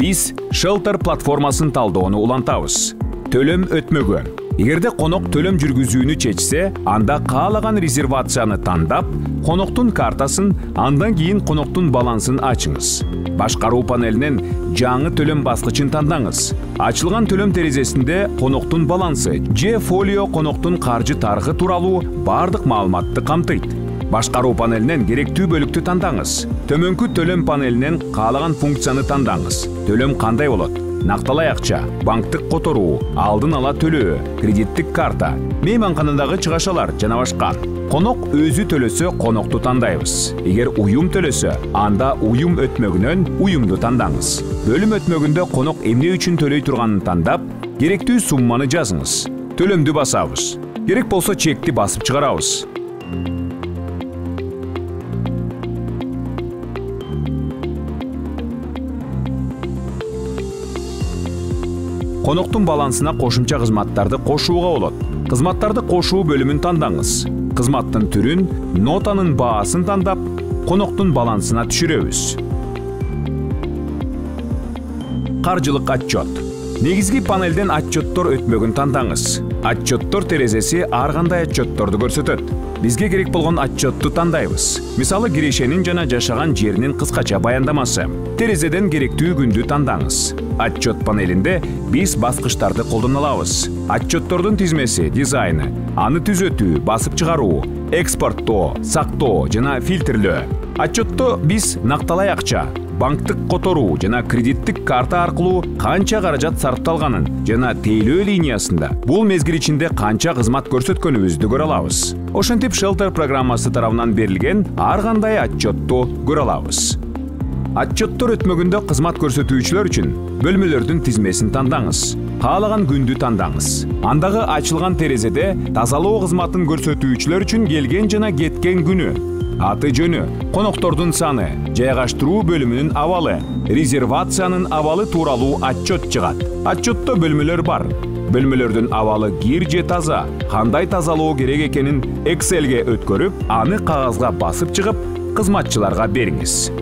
Биз Shelter платформасын талдоону улантабыз. Төлөм өтмөгө. Эгерде конок төлөм жүргүзүүнү чечсе, анда каалаган резервацияны тандап, коноктун картасын, андан кийин коноктун балансын ачыңыз. Башкаруу панелинен жаңы төлөм баскычын тандаңыз. Ачылган төлөм терезесинде коноктун балансы же фолио коноктун каржы тарыхы тууралуу бардык маалыматты камтыйт. Башкаруу панелинен керектүү бөлүктү тандаңыз. Төмөнкү төлөм панелинен каалаган функцияны тандаңыз. Төлөм кандай болот? Накталай акча, банктык которуу, алдын ала төлөө, кредиттик карта, мейманканадагы чыгашалар жана башка. Конок өзү төлөсө конокту тандайбыз. Эгер уюм төлөсө, анда уюм өтмөгүнөн уюмду тандаңыз. Бөлүм өтмөгүндө конок эмне үчүн төлөй турганын тандап, керектүү сумманы жазыңыз. Төлөмдү басабыз. Керек болсо чекти басып чыгарабыз. Коноктун балансына кошумча кызматтарды кошууга болот. Кызматтарды кошуу бөлүмүн тандаңыз. Кызматтын түрүн, нотанын баасын тандап, коноктун балансына түшүрөбүз. Каржылык отчет. Негизги панелден отчеттор өтмөгүн тандаңыз. Отчеттор терезеси ар кандай отчетторду көрсөтөт. Бизге керек болгон отчетту тандайбыз. Мисалы, кирешенин жана жашаган жеринин кыскача баяндамасы. Терезеден керектүү күндү тандаңыз. Отчет панелинде биз баскычтарды колдоно алабыз. Отчеттордун тизмеси, дизайны, аны түзөтүү, басып чыгаруу, экспорттоо, сактоо жана фильтрлөө. Отчетто биз накталай акча, банктык которуу жана кредиттик карта аркылуу канча каражат сарпталганын жана тейлөө линиясында бул мезгил ичинде канча кызмат көрсөткөнүбүздү көрө алабыз. Ошентип Shelter программасы тарабынан берилген ар кандай отчетту көрө алабыз. Отчеттор өтмөгүндө кызмат көрсөтүүчүлөр үчүн бөлмөлөрдүн тизмесин тандаңыз. Каалаган күндү тандаңыз. Андагы ачылган терезеде тазалоо кызматын көрсөтүүчүлөр үчүн келген жана кеткен күнү, аты жөнү, коноктордун саны, жайгаштыруу бөлүмүнүн абалы, резервациянын абалы тууралуу отчет чыгат. Отчетто бөлмөлөр бар. Бөлмөлөрдүн абалы кир же таза, кандай тазалоо керек экенин Excelге өткөрүп, аны кагазга басып чыгып, кызматчыларга бериңиз.